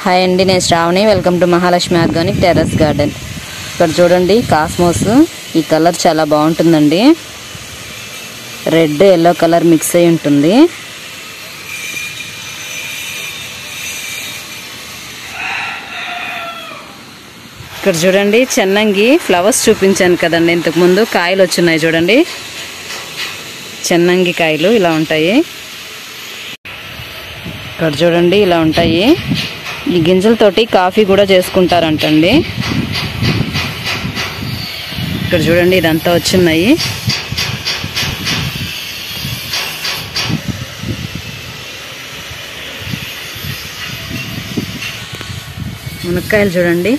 Hi అండి, నేను Sravani. Welcome to Mahalakshmi organic terrace garden. ఇక్కడ చూడండి కాస్మోస్. ఈ కలర్ చాలా బాగుంటుందండి. రెడ్ ఎల్లో కలర్ మిక్స్ అయి ఉంటుంది. ఇక్కడ చూడండి చెన్నంగి ఫ్లవర్స్ చూపించాను కదండి ఇంతకుముందు. కాయలు వచ్చున్నాయి చూడండి. చెన్నంగి కాయలు ఇలా ఉంటాయి. ఇక్కడ చూడండి ఇలా ఉంటాయి. ఈ గింజలతోటి కాఫీ కూడా చేసుకుంటారంటండి. ఇక్కడ చూడండి ఇదంతా వచ్చున్నాయి. మునక్కాయలు చూడండి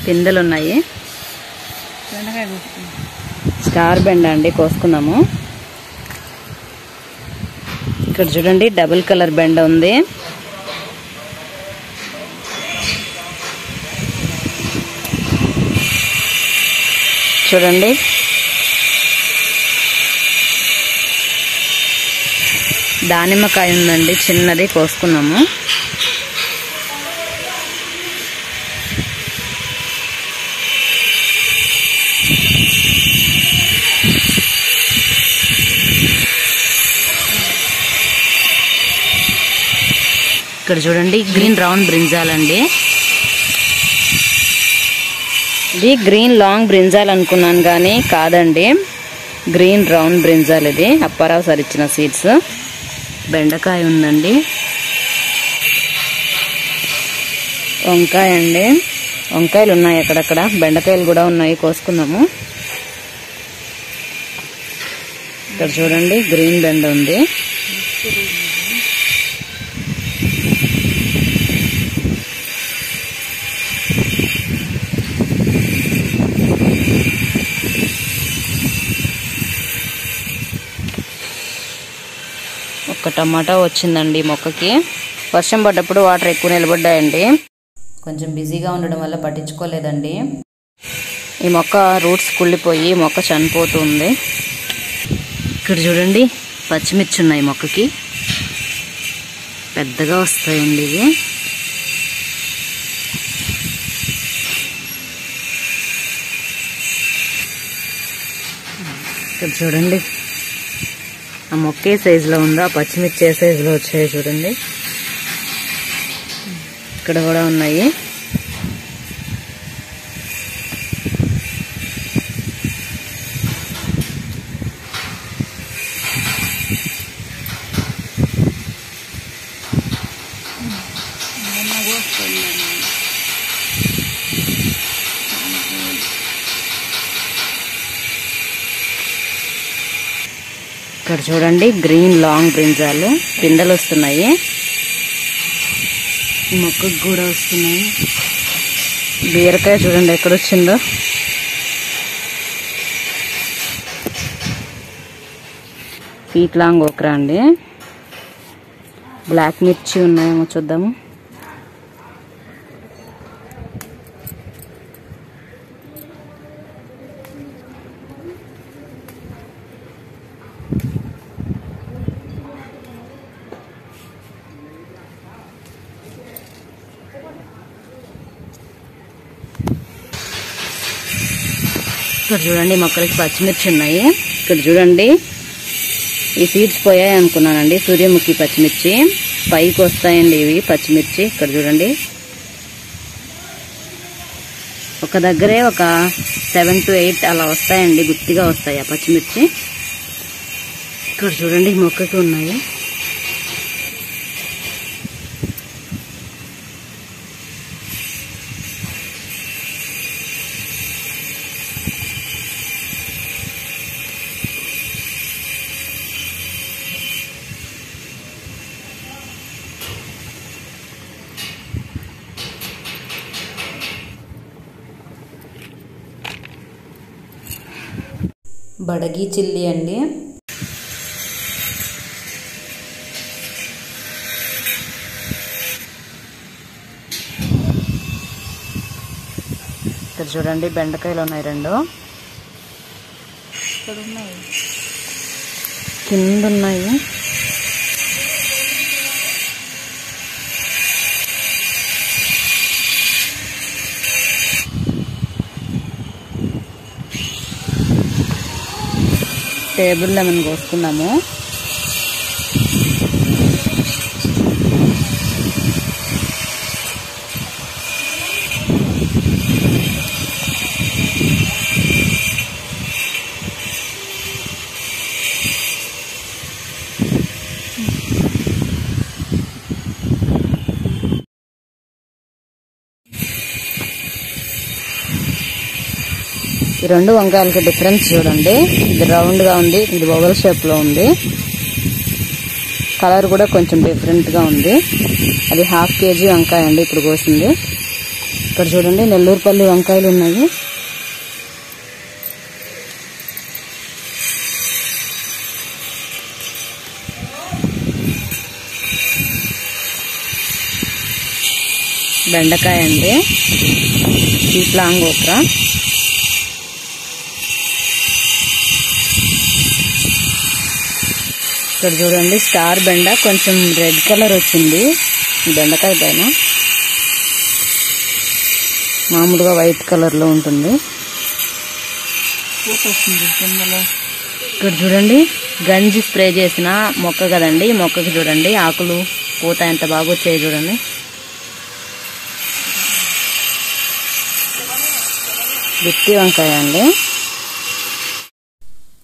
పిందెలు ఉన్నాయి. స్టార్ బెండ అండి, కోసుకుందాము. ఇక్కడ చూడండి డబుల్ కలర్ బెండ ఉంది. చూడండి దానిమ్మకాయ ఉందండి, చిన్నది, కోసుకున్నాము. ఇక్కడ చూడండి గ్రీన్ రౌండ్ బ్రింజాల్ అండి. ఇది గ్రీన్ లాంగ్ బ్రింజాల్ అనుకున్నాను కానీ కాదండి, గ్రీన్ రౌండ్ బ్రింజాల్. ఇది అప్పారావు సార్ ఇచ్చిన సీడ్స్. బెండకాయ ఉందండి. వంకాయ అండి, వంకాయలు ఉన్నాయి అక్కడక్కడ. బెండకాయలు కూడా ఉన్నాయి, కోసుకుందాము. ఇక్కడ చూడండి గ్రీన్ బెండ ఉంది. ఒక టమాటా వచ్చిందండి మొక్కకి. వర్షం పడ్డప్పుడు వాటర్ ఎక్కువ నిలబడ్డాయండి. కొంచెం బిజీగా ఉండడం వల్ల పట్టించుకోలేదండి. ఈ మొక్క రూట్స్ కుళ్ళిపోయి మొక్క చనిపోతుంది. ఇక్కడ చూడండి పచ్చిమిర్చి ఉన్నాయి మొక్కకి. పెద్దగా వస్తాయండి ఇవి. ఇక్కడ చూడండి ఆ మొక్క ఏ సైజులో ఉందో ఆ పచ్చిమిర్చి ఏ సైజులో వచ్చాయి చూడండి. ఇక్కడ కూడా ఉన్నాయి. ఇక్కడ చూడండి గ్రీన్ లాంగ్ బ్రింజాలు పిందెలు వస్తున్నాయి. మొక్కకు కూడా వస్తున్నాయి. బీరకాయ చూడండి ఎక్కడొచ్చిందో. ఫీట్ లాంగ్ ఓక్రా అండి. బ్లాక్ మిర్చి ఉన్నాయేమో చూద్దాము. ఇక్కడ చూడండి మొక్కలకి పచ్చిమిర్చి ఉన్నాయి. ఇక్కడ చూడండి ఈ సీడ్స్ పోయాయి అనుకున్నానండి. సూర్యముఖి పచ్చిమిర్చి పైకి వస్తాయండి ఇవి పచ్చిమిర్చి. ఇక్కడ చూడండి ఒక దగ్గరే ఒక 7 to 8 అలా వస్తాయండి, గుత్తిగా వస్తాయి ఆ పచ్చిమిర్చి. ఇక్కడ చూడండి మొక్కకి ఉన్నాయి. బడగి చిల్లీ అండి. ఇక్కడ చూడండి బెండకాయలు ఉన్నాయి 2. కింద ఉన్నాయి. టేబుల్ లెమన్ కోసుకున్నాము. ఈ రెండు వంకాయలకి డిఫరెన్స్ చూడండి. ఇది రౌండ్ గా ఉంది, ఇది ఓవల్ షేప్ లో ఉంది. కలర్ కూడా కొంచెం డిఫరెంట్ గా ఉంది. అది 1/2 kg వంకాయ అండి ఇప్పుడు కోసింది. ఇక్కడ చూడండి నెల్లూరుపల్లి వంకాయలు ఉన్నాయి. బెండకాయ అండి, స్వీట్ లాంగ్ ఓక్రా. ఇక్కడ చూడండి స్టార్ బెండ, కొంచెం రెడ్ కలర్ వచ్చింది బెండకాయ పైన, మామూలుగా వైట్ కలర్ లో ఉంటుంది. ఇక్కడ చూడండి గంజి స్ప్రే చేసిన మొక్క కదండి, ఈ మొక్కకి చూడండి ఆకులు పూత ఎంత బాగా వచ్చాయి చూడండి. గుత్తి వంకాయ అండి,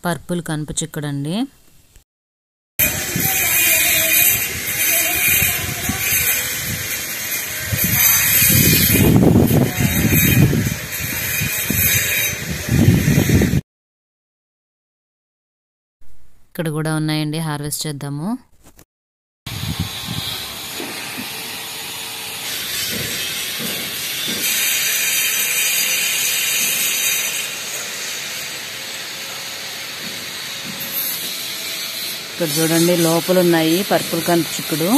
పర్పుల్ కనుప చిక్కుడండి. ఇక్కడ కూడా ఉన్నాయండి, హార్వెస్ట్ చేద్దాము. ఇక్కడ చూడండి లోపల ఉన్నాయి పర్పుల్ కనుప చిక్కుడు.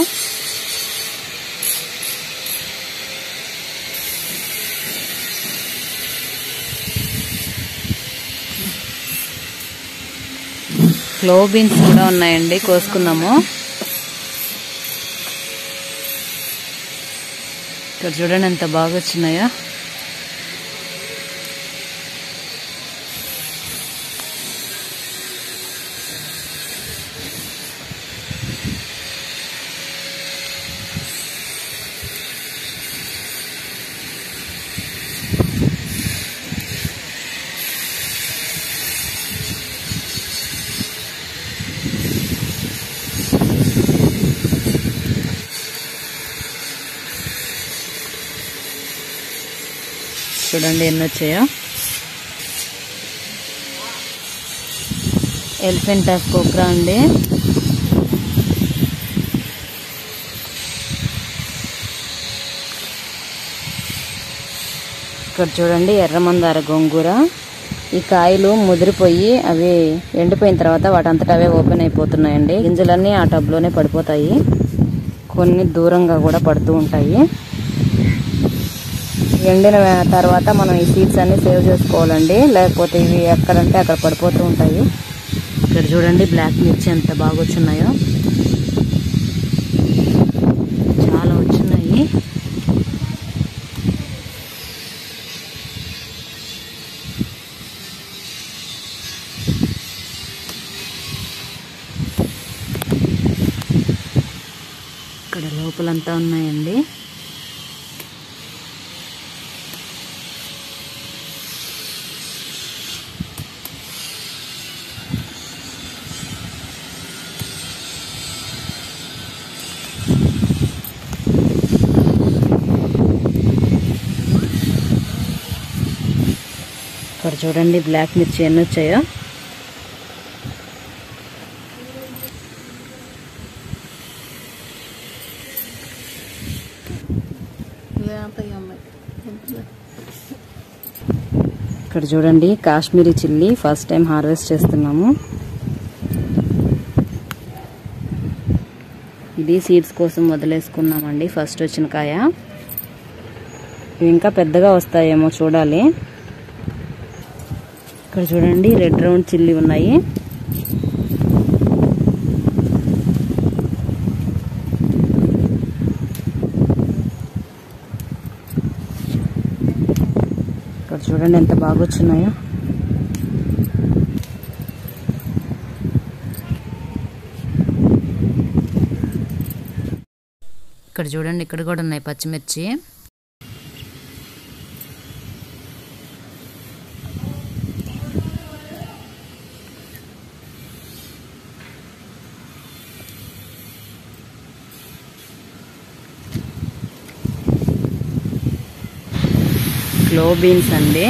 క్లో బీన్స్ కూడా ఉన్నాయండి, కోసుకున్నాము. ఇక్కడ చూడండి ఎంత బాగా వచ్చినాయో. చూడండి ఎన్ని వచ్చాయో. ఎలిఫెంటాస్ కోక్రా అండి, ఇక్కడ చూడండి ఎర్రమందార గోంగూర. ఈ కాయలు ముదిరిపోయి అవి ఎండిపోయిన తర్వాత వాటంతటా అవే ఓపెన్ అయిపోతున్నాయండి. గింజలన్నీ ఆ టబ్లోనే పడిపోతాయి, కొన్ని దూరంగా కూడా పడుతూ ఉంటాయి. ఎండిన తర్వాత మనం ఈ సీడ్స్ అన్ని సేవ్ చేసుకోవాలండి, లేకపోతే ఇవి ఎక్కడంటే అక్కడ పడిపోతూ ఉంటాయి. ఇక్కడ చూడండి బ్లాక్ మిర్చి ఎంత బాగా వచ్చున్నాయో, చాలా వచ్చున్నాయి. ఇక్కడ లోపలంతా ఉన్నాయండి. ఇక్కడ చూడండి బ్లాక్ మిర్చి ఎన్ని వచ్చాయో. ఇక్కడ చూడండి Kashmiri chilli first time harvest చేస్తున్నాము. ఇది సీడ్స్ కోసం వదిలేసుకున్నామండి, ఫస్ట్ వచ్చిన కాయ. ఇవి ఇంకా పెద్దగా వస్తాయేమో చూడాలి. ఇక్కడ చూడండి రెడ్ రౌండ్ చిల్లీ ఉన్నాయి. ఇక్కడ చూడండి ఎంత బాగా వచ్చున్నాయో. ఇక్కడ చూడండి, ఇక్కడ కూడా ఉన్నాయి పచ్చిమిర్చి. గ్లో బీన్స్ అండి.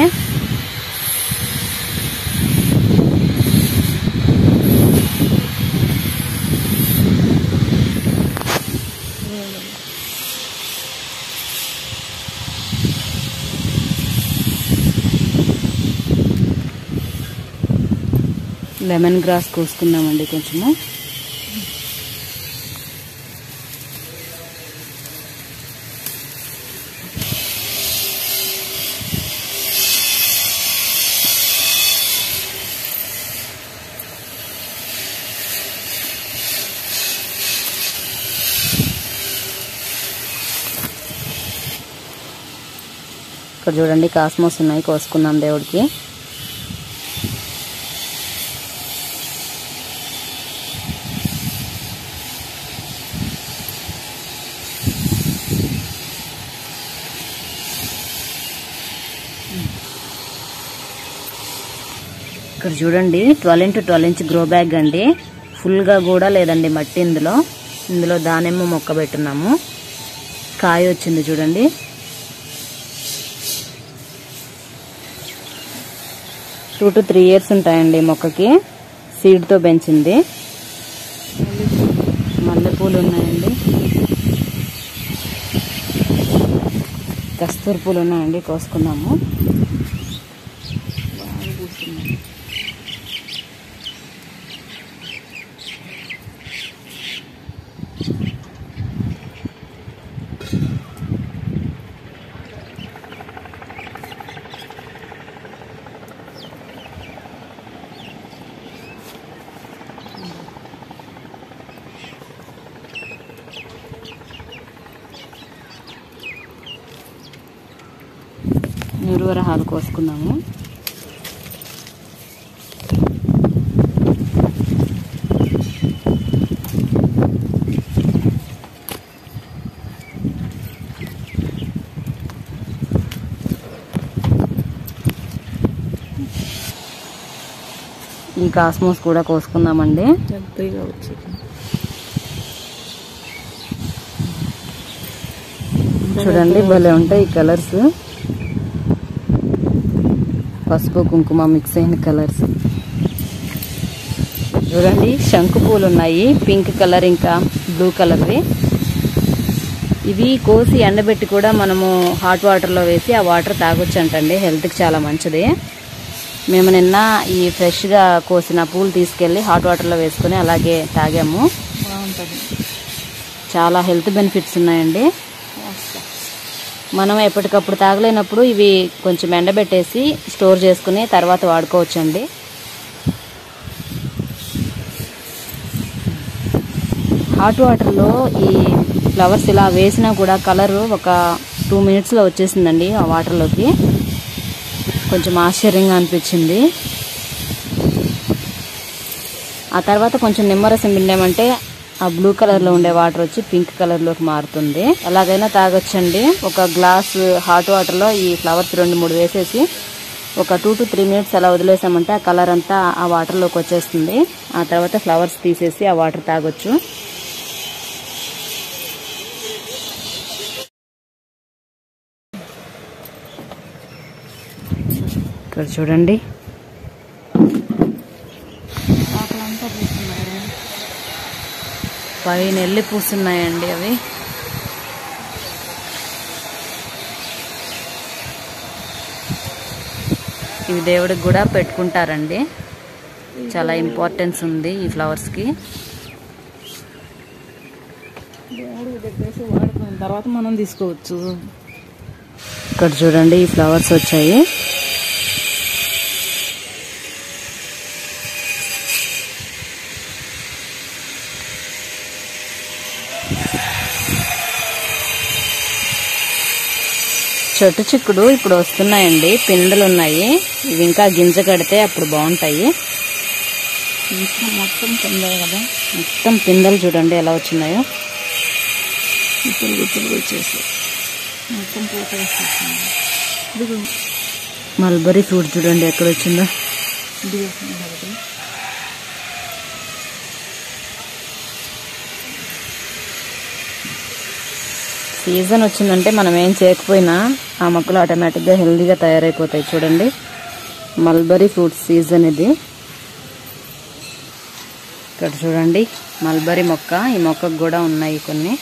లెమన్ గ్రాస్ కోసుకుందామండి కొంచెము. ఇక్కడ చూడండి కాస్మోస్ ఉన్నాయి, కోసుకుందాం దేవుడికి. ఇక్కడ చూడండి 12x12 ఇంచ్ గ్రో బ్యాగ్ అండి. ఫుల్గా కూడా లేదండి మట్టి. ఇందులో దానిమ్మ మొక్క పెట్టున్నాము. కాయ వచ్చింది చూడండి. టూ to 3 years ఉంటాయండి మొక్కకి. సీడ్తో పెంచింది. మల్లెపూలు ఉన్నాయండి, కస్తూరి పూలు ఉన్నాయండి, కోసుకున్నాము. నిరువరహాలు కోసుకున్నాము. ఈ కాస్మోస్ కూడా కోసుకుందామండి. చూడండి భలే ఉంటాయి ఈ కలర్స్. పసుపు కుంకుమ మిక్స్ అయిన కలర్స్. చూడండి శంకు పూలు ఉన్నాయి, పింక్ కలర్ ఇంకా బ్లూ కలర్వి. ఇవి కోసి ఎండబెట్టి కూడా మనము హాట్ వాటర్లో వేసి ఆ వాటర్ తాగొచ్చంటండి. హెల్త్కి చాలా మంచిది. మేము నిన్న ఈ ఫ్రెష్గా కోసిన పూలు తీసుకెళ్ళి హాట్ వాటర్లో వేసుకొని అలాగే తాగాము. చాలా హెల్త్ బెనిఫిట్స్ ఉన్నాయండి. మనం ఎప్పటికప్పుడు తాగలేనప్పుడు ఇవి కొంచెం ఎండబెట్టేసి స్టోర్ చేసుకుని తర్వాత వాడుకోవచ్చండి. హాట్ వాటర్లో ఈ ఫ్లవర్స్ ఇలా వేసినా కూడా కలర్ ఒక 2 minutesలో వచ్చేసిందండి ఆ వాటర్లోకి. కొంచెం ఆశ్చర్యంగా అనిపించింది. ఆ తర్వాత కొంచెం నిమ్మరసం పిండామంటే ఆ బ్లూ కలర్లో ఉండే వాటర్ వచ్చి పింక్ కలర్లోకి మారుతుంది. ఎలాగైనా తాగొచ్చండి. ఒక గ్లాస్ హాట్ వాటర్లో ఈ ఫ్లవర్స్ 2-3 వేసేసి ఒక 2 to 3 minutes అలా వదిలేసామంటే ఆ కలర్ అంతా ఆ వాటర్లోకి వచ్చేస్తుంది. ఆ తర్వాత ఫ్లవర్స్ తీసేసి ఆ వాటర్ తాగొచ్చు. ఇక్కడ చూడండి పైన నెల్లి పూస్తున్నాయండి. అవి ఇవి దేవుడికి కూడా పెట్టుకుంటారండి. చాలా ఇంపార్టెన్స్ ఉంది ఈ ఫ్లవర్స్కి. దేవుడికి పెట్టేసి వాడుకున్న తర్వాత మనం తీసుకోవచ్చు. ఇక్కడ చూడండి ఈ ఫ్లవర్స్ వచ్చాయి. చెట్టు చిక్కుడు ఇప్పుడు వస్తున్నాయండి. పిందెలు ఉన్నాయి. ఇవి ఇంకా గింజ కడితే అప్పుడు బాగుంటాయి. మొత్తం పిందెలు కదా, మొత్తం పిందెలు చూడండి ఎలా వచ్చినాయో. గుత్తులు గుత్తులు వచ్చేసి మొత్తం పూత వేసేసాను. ఇదిగో మల్బరీ ఫ్రూట్ చూడండి ఎక్కడ వచ్చిందో. ఇదిగో కాబట్టి సీజన్ వచ్చిందంటే మనం ఏం చేయకపోయినా ఆ మొక్కలు ఆటోమేటిక్గా హెల్దీగా తయారైపోతాయి. చూడండి మల్బరీ ఫ్రూట్ సీజన్ ఇది. ఇక్కడ చూడండి మల్బరీ మొక్క, ఈ మొక్కకు కూడా ఉన్నాయి కొన్ని.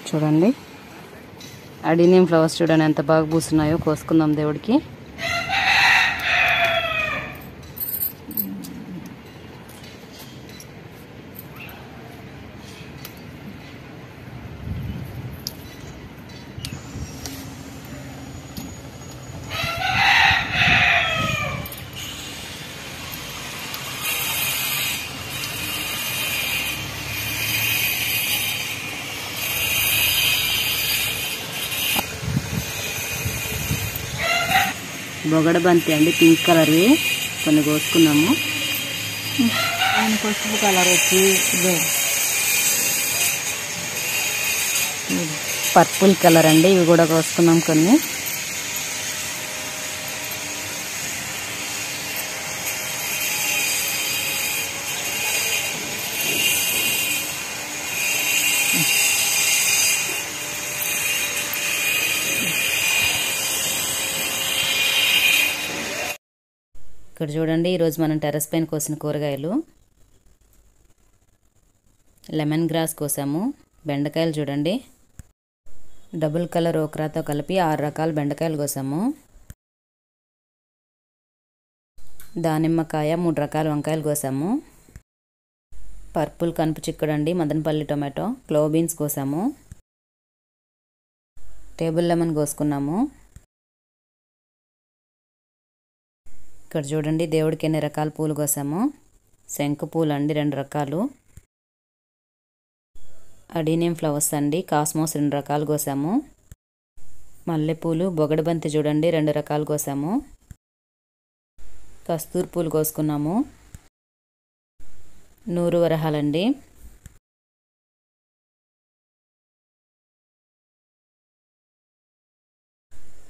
చూడండి అడీనియం ఫ్లవర్స్ చూడండి ఎంత బాగా పూస్తున్నాయో. కోసుకుందాం దేవుడికి. బొగడబంతి అండి, పింక్ కలర్వి కొన్ని కోసుకున్నాము. పసుపు కలర్ వచ్చి పర్పుల్ కలర్ అండి, ఇవి కూడా కోసుకున్నాం కొన్ని. ఇక్కడ చూడండి ఈరోజు మనం టెర్రస్ పైన కోసిన కూరగాయలు. లెమన్ గ్రాస్ కోసాము. బెండకాయలు చూడండి డబుల్ కలర్ ఓక్రాతో కలిపి 6 రకాల బెండకాయలు కోసాము. దానిమ్మకాయ 3 రకాల వంకాయలు కోసాము. పర్పుల్ కనుపు చిక్కుడండి, మదనపల్లి టొమాటో, క్లో బీన్స్ కోసాము. టేబుల్ లెమన్ కోసుకున్నాము. ఇక్కడ చూడండి దేవుడికి ఎన్ని రకాల పూలు కోసాము. శంకు పూలు అండి 2 రకాలు. అడీనియం ఫ్లవర్స్ అండి, కాస్మోస్ 2 రకాలు కోసాము. మల్లెపూలు, బొగడబంతి చూడండి 2 రకాలు కోసాము. కస్తూర్ పూలు కోసుకున్నాము. నూరు వరహాలండి.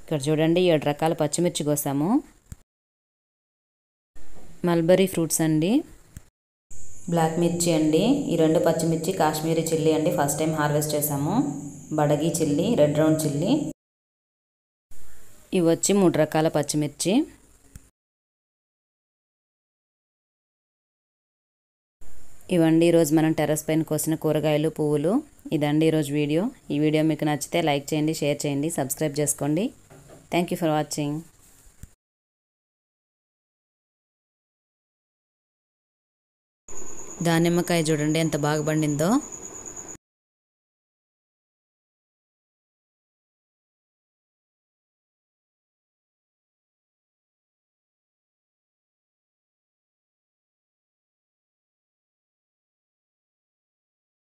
ఇక్కడ చూడండి 7 రకాల పచ్చిమిర్చి కోసాము. మల్బరీ ఫ్రూట్స్ అండి, బ్లాక్ మిర్చి అండి, ఈ 2 పచ్చిమిర్చి కాశ్మీరీ చిల్లీ అండి, ఫస్ట్ టైం హార్వెస్ట్ చేసాము. బడగి చిల్లీ, రెడ్ రౌండ్ చిల్లీ. ఇవి వచ్చి 3 రకాల పచ్చిమిర్చి. ఇవండి ఈరోజు మనం టెర్రస్ పైన కోసిన కూరగాయలు, పువ్వులు. ఇదండి ఈరోజు వీడియో. ఈ వీడియో మీకు నచ్చితే లైక్ చేయండి, షేర్ చేయండి, సబ్స్క్రైబ్ చేసుకోండి. Thank you for watching. దానిమ్మకాయ చూడండి ఎంత బాగా పండిందో.